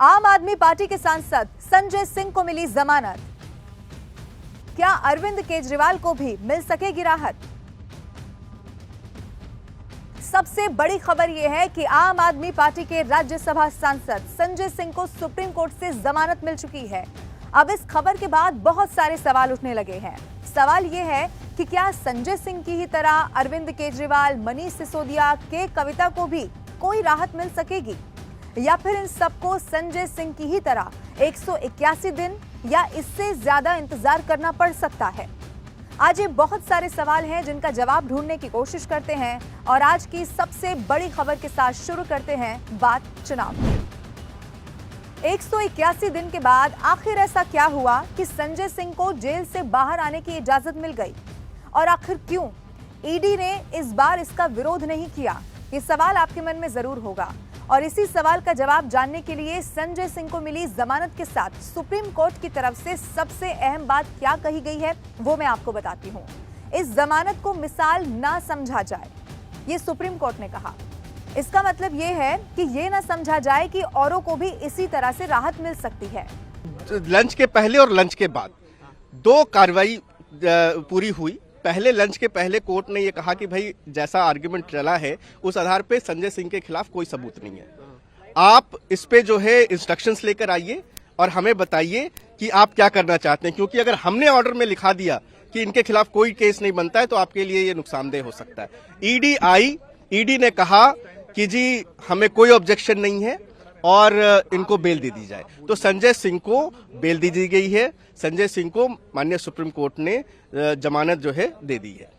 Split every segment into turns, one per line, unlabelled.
आम आदमी पार्टी के सांसद संजय सिंह को मिली जमानत। क्या अरविंद केजरीवाल को भी मिल सकेगी राहत? सबसे बड़ी खबर यह है कि आम आदमी पार्टी के राज्यसभा सांसद संजय सिंह को सुप्रीम कोर्ट से जमानत मिल चुकी है। अब इस खबर के बाद बहुत सारे सवाल उठने लगे हैं। सवाल यह है कि क्या संजय सिंह की ही तरह अरविंद केजरीवाल, मनीष सिसोदिया, के कविता को भी कोई राहत मिल सकेगी, या फिर इन सबको संजय सिंह की ही तरह 181 दिन या इससे ज्यादा इंतजार करना पड़ सकता है? आज ये बहुत सारे सवाल हैं जिनका जवाब ढूंढने की कोशिश करते हैं और आज की सबसे बड़ी खबर के साथ शुरू करते हैं बात चुनाव की। 181 दिन के बाद आखिर ऐसा क्या हुआ कि संजय सिंह को जेल से बाहर आने की इजाजत मिल गई, और आखिर क्यों ईडी ने इस बार इसका विरोध नहीं किया? ये सवाल आपके मन में जरूर होगा और इसी सवाल का जवाब जानने के लिए संजय सिंह को मिली जमानत के साथ सुप्रीम कोर्ट की तरफ से सबसे अहम बात क्या कही गई है वो मैं आपको बताती हूँ। इस जमानत को मिसाल ना समझा जाए, ये सुप्रीम कोर्ट ने कहा। इसका मतलब ये है कि ये ना समझा जाए कि औरों को भी इसी तरह से राहत मिल सकती है।
लंच के पहले और लंच के बाद दो कार्रवाई पूरी हुई। पहले लंच के पहले कोर्ट ने ये कहा कि भाई जैसा आर्गुमेंट चला है उस आधार पे संजय सिंह के खिलाफ कोई सबूत नहीं है, आप इस पे जो है इंस्ट्रक्शंस लेकर आइए और हमें बताइए कि आप क्या करना चाहते हैं, क्योंकि अगर हमने ऑर्डर में लिखा दिया कि इनके खिलाफ कोई केस नहीं बनता है तो आपके लिए ये नुकसानदेह हो सकता है। ईडी आई, ईडी ने कहा कि जी हमें कोई ऑब्जेक्शन नहीं है और इनको बेल दे दी जाए, तो संजय सिंह को बेल दे दी गई है। संजय सिंह को माननीय सुप्रीम कोर्ट ने जमानत जो है दे दी है।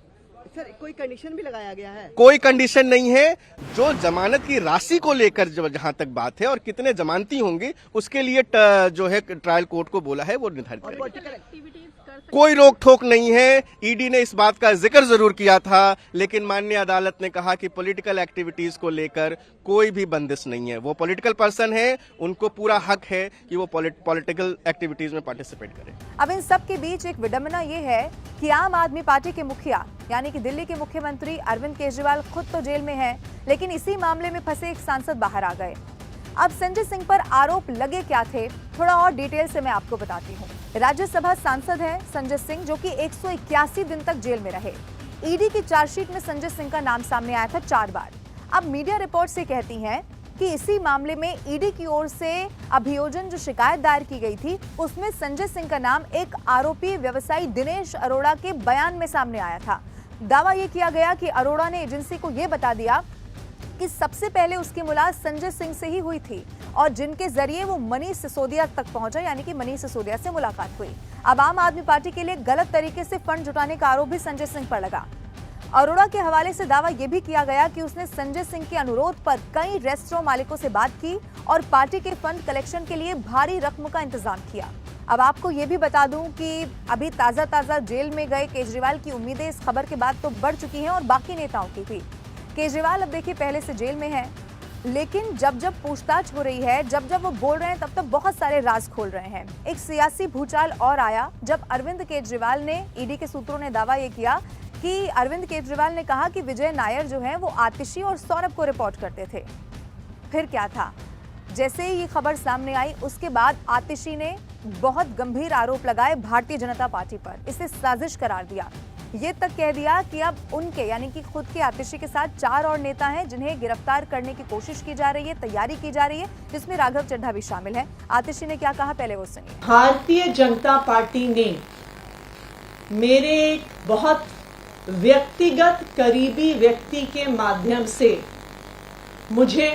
सर, कोई कंडीशन भी लगाया गया है?
कोई कंडीशन नहीं है। जो जमानत की राशि को लेकर जहां तक बात है और कितने जमानती होंगे उसके लिए जो है ट्रायल कोर्ट को बोला है वो निर्धारित करेगा। कोई रोक ठोक नहीं है। ईडी ने इस बात का जिक्र जरूर किया था, लेकिन माननीय अदालत ने कहा कि पॉलिटिकल एक्टिविटीज को लेकर कोई भी बंदिश नहीं है। वो पॉलिटिकल पर्सन है, उनको पूरा हक है कि वो पॉलिटिकल एक्टिविटीज में पार्टिसिपेट करें।
अब इन सब के बीच एक विडंबना ये है कि आम आदमी पार्टी के मुखिया यानी कि दिल्ली के मुख्यमंत्री अरविंद केजरीवाल खुद तो जेल में हैं, लेकिन इसी मामले में फंसे एक सांसद बाहर आ गए। अब संजय सिंह पर आरोप लगे क्या थे, थोड़ा और डिटेल से मैं आपको बताती हूँ। राज्यसभा सांसद है संजय सिंह, जो कि 181 दिन तक जेल में रहे। ईडी की चार्जशीट में संजय सिंह का नाम सामने आया था 4 बार। अब मीडिया रिपोर्ट से कहती हैं कि इसी मामले में ईडी की ओर से अभियोजन जो शिकायत दायर की गई थी उसमें संजय सिंह का नाम एक आरोपी व्यवसायी दिनेश अरोड़ा के बयान में सामने आया था। दावा यह किया गया कि अरोड़ा ने एजेंसी को यह बता दिया कि सबसे पहले उसकी मुलाकात संजय सिंह से ही हुई थी और जिनके जरिए वो मनीष सिसोदिया तक पहुंचा, यानी कि मनीष सिसोदिया से मुलाकात हुई। अब आम आदमी पार्टी के लिए गलत तरीके से फंड जुटाने का आरोप भी संजय सिंह पर लगा। अरोड़ा के हवाले से दावा यह भी किया गया कि उसने संजय सिंह के अनुरोध पर कई रेस्टोरेंट मालिकों से बात की और पार्टी के फंड कलेक्शन के लिए भारी रकम का इंतजाम किया। अब आपको ये भी बता दूं कि अभी ताजा जेल में गए केजरीवाल की उम्मीदें इस खबर के बाद तो बढ़ चुकी हैं और बाकी नेताओं की भी। केजरीवाल अब देखिए पहले से जेल में है, लेकिन जब पूछताछ हो रही है, जब वो बोल रहे हैं तब बहुत सारे राज खोल रहे हैं। एक सियासी भूचाल और आया जब अरविंद केजरीवाल ने, ईडी के सूत्रों ने दावा ये किया कि अरविंद केजरीवाल ने कहा कि विजय नायर जो है वो आतिशी और सौरभ को रिपोर्ट करते थे। फिर क्या था, जैसे ही ये खबर सामने आई उसके बाद आतिशी ने बहुत गंभीर आरोप लगाए भारतीय जनता पार्टी पर, इसे साजिश करार दिया। ये तक कह दिया कि अब उनके यानी कि खुद के आतिशी के साथ 4 और नेता हैं जिन्हें गिरफ्तार करने की कोशिश की जा रही है, तैयारी की जा रही है, जिसमें राघव चड्ढा भी शामिल है। आतिशी ने क्या कहा पहले वो सुनिए।
भारतीय जनता पार्टी ने मेरे एक बहुत व्यक्तिगत करीबी व्यक्ति के माध्यम से मुझे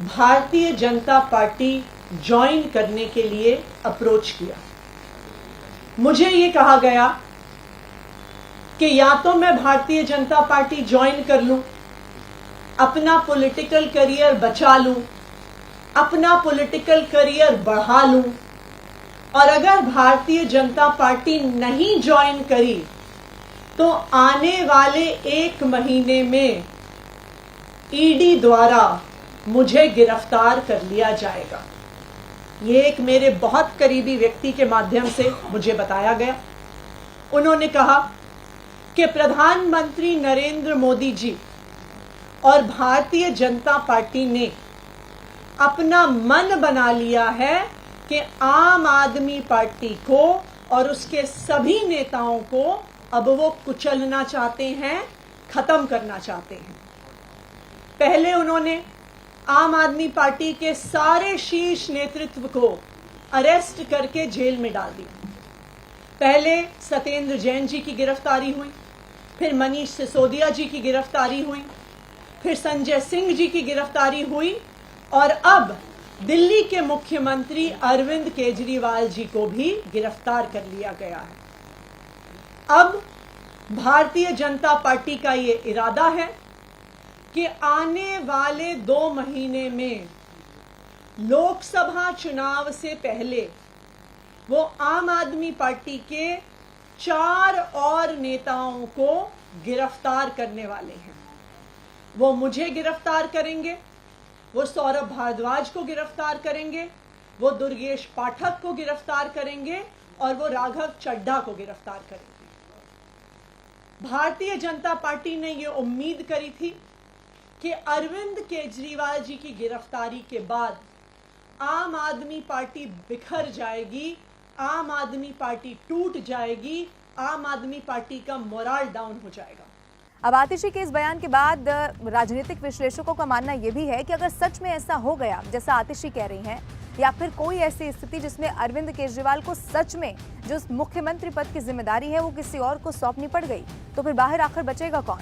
भारतीय जनता पार्टी ज्वाइन करने के लिए अप्रोच किया। मुझे ये कहा गया कि या तो मैं भारतीय जनता पार्टी ज्वाइन कर लूं, अपना पॉलिटिकल करियर बचा लूं, अपना पॉलिटिकल करियर बढ़ा लूं, और अगर भारतीय जनता पार्टी नहीं ज्वाइन करी तो आने वाले 1 महीने में ईडी द्वारा मुझे गिरफ्तार कर लिया जाएगा। ये एक मेरे बहुत करीबी व्यक्ति के माध्यम से मुझे बताया गया। उन्होंने कहा कि प्रधानमंत्री नरेंद्र मोदी जी और भारतीय जनता पार्टी ने अपना मन बना लिया है कि आम आदमी पार्टी को और उसके सभी नेताओं को अब वो कुचलना चाहते हैं, खत्म करना चाहते हैं। पहले उन्होंने आम आदमी पार्टी के सारे शीर्ष नेतृत्व को अरेस्ट करके जेल में डाल दिया। पहले सत्येंद्र जैन जी की गिरफ्तारी हुई, फिर मनीष सिसोदिया जी की गिरफ्तारी हुई, फिर संजय सिंह जी की गिरफ्तारी हुई और अब दिल्ली के मुख्यमंत्री अरविंद केजरीवाल जी को भी गिरफ्तार कर लिया गया है। अब भारतीय जनता पार्टी का ये इरादा है कि आने वाले 2 महीने में लोकसभा चुनाव से पहले वो आम आदमी पार्टी के 4 और नेताओं को गिरफ्तार करने वाले हैं। वो मुझे गिरफ्तार करेंगे, वो सौरभ भारद्वाज को गिरफ्तार करेंगे, वो दुर्गेश पाठक को गिरफ्तार करेंगे और वो राघव चड्ढा को गिरफ्तार करेंगे। भारतीय जनता पार्टी ने ये उम्मीद करी थी कि अरविंद केजरीवाल जी की गिरफ्तारी के बाद आम आदमी पार्टी बिखर जाएगी, आम आदमी पार्टी टूट जाएगी, आम आदमी पार्टी का मोराल डाउन हो जाएगा।
अब आतिशी के इस बयान के बाद राजनीतिक विश्लेषकों का मानना यह भी है कि अगर सच में ऐसा हो गया जैसा आतिशी कह रही हैं, या फिर कोई ऐसी स्थिति जिसमें अरविंद केजरीवाल को सच में जो मुख्यमंत्री पद की जिम्मेदारी है वो किसी और को सौंपनी पड़ गई, तो फिर बाहर आखिर बचेगा कौन?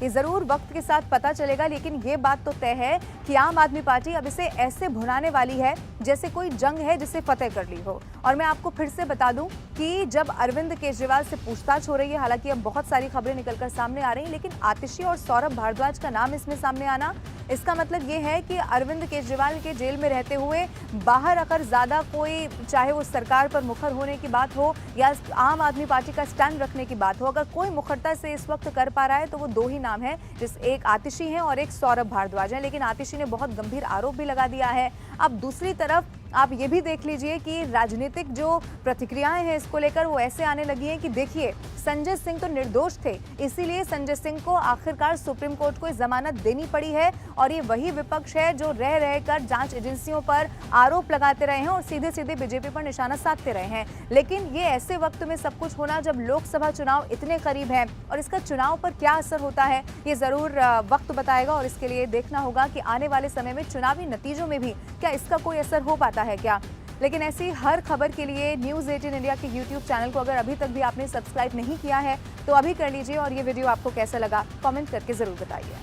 ये जरूर वक्त के साथ पता चलेगा, लेकिन ये बात तो तय है कि आम आदमी पार्टी अब इसे ऐसे भुनाने वाली है जैसे कोई जंग है जिसे फतेह कर ली हो। और मैं आपको फिर से बता दूं कि जब अरविंद केजरीवाल से पूछताछ हो रही है, हालांकि अब बहुत सारी खबरें निकलकर सामने आ रही हैं, लेकिन आतिशी और सौरभ भारद्वाज का नाम इसमें सामने आना, इसका मतलब ये है कि अरविंद केजरीवाल के जेल में रहते हुए बाहर अगर ज्यादा कोई, चाहे वो सरकार पर मुखर होने की बात हो या आम आदमी पार्टी का स्टैंड रखने की बात हो, अगर कोई मुखरता से इस वक्त कर पा रहा है तो वो 2 ही नाम है, जिस एक आतिशी हैं और एक सौरभ भारद्वाज हैं। लेकिन आतिशी ने बहुत गंभीर आरोप भी लगा दिया है। अब दूसरी तरफ आप ये भी देख लीजिए कि राजनीतिक जो प्रतिक्रियाएं हैं इसको लेकर वो ऐसे आने लगी हैं कि देखिए संजय सिंह तो निर्दोष थे, इसीलिए संजय सिंह को आखिरकार सुप्रीम कोर्ट को जमानत देनी पड़ी है, और ये वही विपक्ष है जो रह रहकर जांच एजेंसियों पर आरोप लगाते रहे हैं और सीधे सीधे बीजेपी पर निशाना साधते रहे हैं। लेकिन ये ऐसे वक्त में सब कुछ होना जब लोकसभा चुनाव इतने करीब है, और इसका चुनाव पर क्या असर होता है ये जरूर वक्त बताएगा, और इसके लिए देखना होगा कि आने वाले समय में चुनावी नतीजों में भी क्या इसका कोई असर हो पाता है क्या। लेकिन ऐसी हर खबर के लिए न्यूज़ 18 इंडिया के YouTube चैनल को अगर अभी तक भी आपने सब्सक्राइब नहीं किया है तो अभी कर लीजिए, और ये वीडियो आपको कैसा लगा कमेंट करके जरूर बताइए।